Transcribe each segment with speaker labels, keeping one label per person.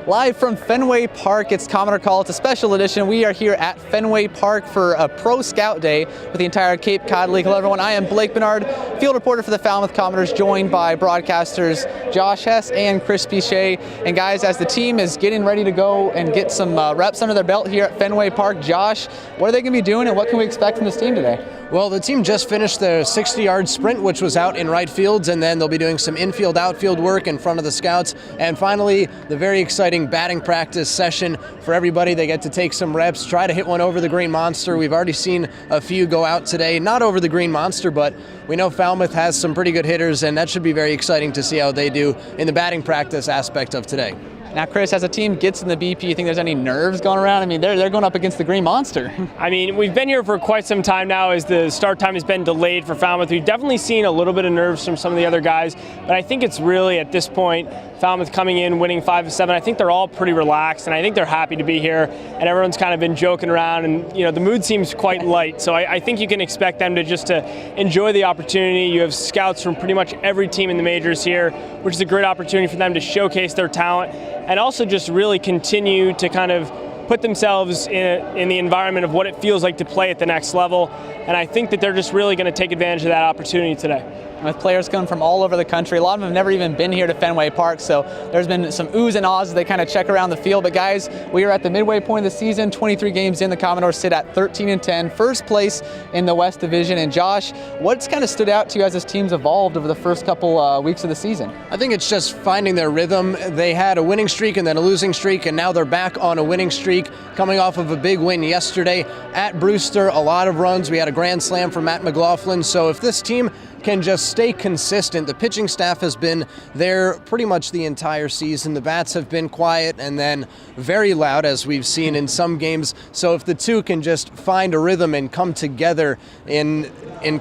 Speaker 1: Live from Fenway Park, it's Commodore Call. It's a special edition. We are here at Fenway Park for a Pro Scout Day with the entire Cape Cod League. Hello everyone, I am Blake Benard, field reporter for the Falmouth Commodores, joined by broadcasters Josh Hess and Chris Picher. And guys, as the team is getting ready to go and get some reps under their belt here at Fenway Park, Josh, what are they going to be doing and what can we expect from this team today?
Speaker 2: Well, the team just finished their 60-yard sprint, which was out in right fields, and then they'll be doing some infield, outfield work in front of the scouts. And finally, the very exciting batting practice session for everybody. They get to take some reps, try to hit one over the Green Monster. We've already seen a few go out today, not over the Green Monster, but we know Falmouth has some pretty good hitters, and that should be very exciting to see how they do in the batting practice aspect of today.
Speaker 1: Now, Chris, as a team gets in the BP, you think there's any nerves going around? I mean, they're going up against the Green Monster.
Speaker 3: I mean, we've been here for quite some time now as the start time has been delayed for Falmouth. We've definitely seen a little bit of nerves from some of the other guys, but I think it's really, at this point, Falmouth coming in, winning 5 of 7. I think they're all pretty relaxed, and I think they're happy to be here, and everyone's kind of been joking around, and the mood seems quite light. So I think you can expect them to enjoy the opportunity. You have scouts from pretty much every team in the majors here, which is a great opportunity for them to showcase their talent, and also just really continue to kind of put themselves in the environment of what it feels like to play at the next level. And I think that they're just really going to take advantage of that opportunity today.
Speaker 1: With players coming from all over the country, a lot of them have never even been here to Fenway Park, so there's been some oohs and ahs as they kind of check around the field. But guys, we are at the midway point of the season, 23 games in. The Commodores sit at 13-10, first place in the West Division. And Josh, what's kind of stood out to you as this team's evolved over the first couple weeks of the season?
Speaker 2: I think it's just finding their rhythm. They had a winning streak and then a losing streak, and now they're back on a winning streak, coming off of a big win yesterday at Brewster. A lot of runs. We had a grand slam from Matt McLaughlin. So if this team can just stay consistent. The pitching staff has been there pretty much the entire season. The bats have been quiet and then very loud, as we've seen in some games. So if the two can just find a rhythm and come together in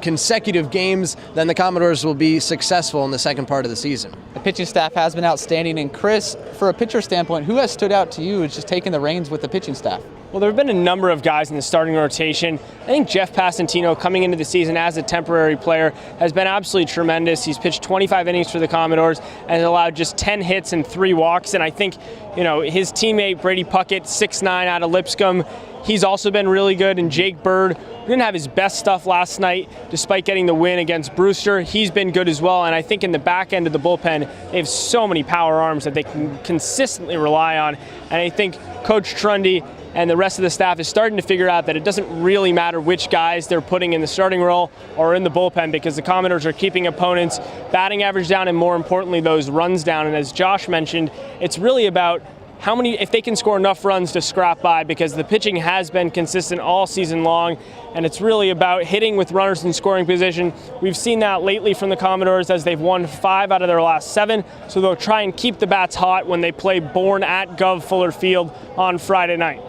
Speaker 2: consecutive games, then the Commodores will be successful in the second part of the season.
Speaker 1: The pitching staff has been outstanding. And Chris, for a pitcher standpoint, who has stood out to you as just taking the reins with the pitching staff?
Speaker 3: Well, there have been a number of guys in the starting rotation. I think Jeff Passantino, coming into the season as a temporary player, has been absolutely tremendous. He's pitched 25 innings for the Commodores and has allowed just 10 hits and 3 walks. And I think, his teammate Brady Puckett, 6'9" out of Lipscomb, he's also been really good. And Jake Bird didn't have his best stuff last night, despite getting the win against Brewster. He's been good as well. And I think in the back end of the bullpen, they have so many power arms that they can consistently rely on. And I think Coach Trundy and the rest of the staff is starting to figure out that it doesn't really matter which guys they're putting in the starting role or in the bullpen, because the Commodores are keeping opponents' batting average down and, more importantly, those runs down. And as Josh mentioned, it's really about if they can score enough runs to scrap by, because the pitching has been consistent all season long, and it's really about hitting with runners in scoring position. We've seen that lately from the Commodores as they've won 5 out of their last 7, so they'll try and keep the bats hot when they play Bourne at Gov Fuller Field on Friday night.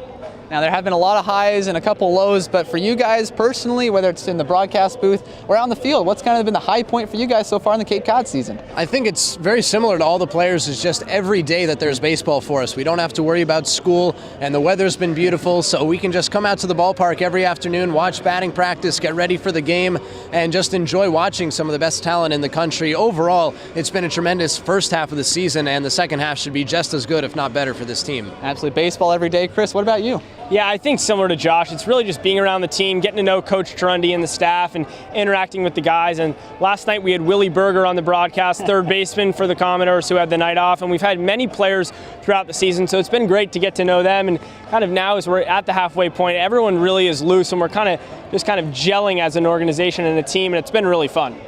Speaker 1: Now, there have been a lot of highs and a couple lows, but for you guys personally, whether it's in the broadcast booth or on the field, what's kind of been the high point for you guys so far in the Cape Cod season?
Speaker 2: I think it's very similar to all the players. It's just every day that there's baseball for us. We don't have to worry about school, and the weather's been beautiful, so we can just come out to the ballpark every afternoon, watch batting practice, get ready for the game, and just enjoy watching some of the best talent in the country. Overall, it's been a tremendous first half of the season, and the second half should be just as good, if not better, for this team.
Speaker 1: Absolutely. Baseball every day. Chris, what about you?
Speaker 3: Yeah, I think similar to Josh, it's really just being around the team, getting to know Coach Trundy and the staff, and interacting with the guys. And last night we had Willie Berger on the broadcast, third baseman for the Commodores, who had the night off. And we've had many players throughout the season, so it's been great to get to know them. And kind of now, as we're at the halfway point, everyone really is loose, and we're kind of gelling as an organization and a team, and it's been really fun.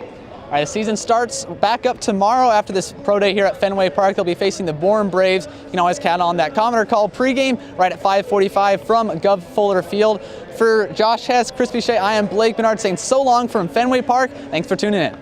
Speaker 1: All right, the season starts back up tomorrow after this pro day here at Fenway Park. They'll be facing the Bourne Braves. You can always count on that Commodore Call pregame right at 5:45 from Gov Fuller Field. For Josh Hess, Chris Picher, I am Blake Benard saying so long from Fenway Park. Thanks for tuning in.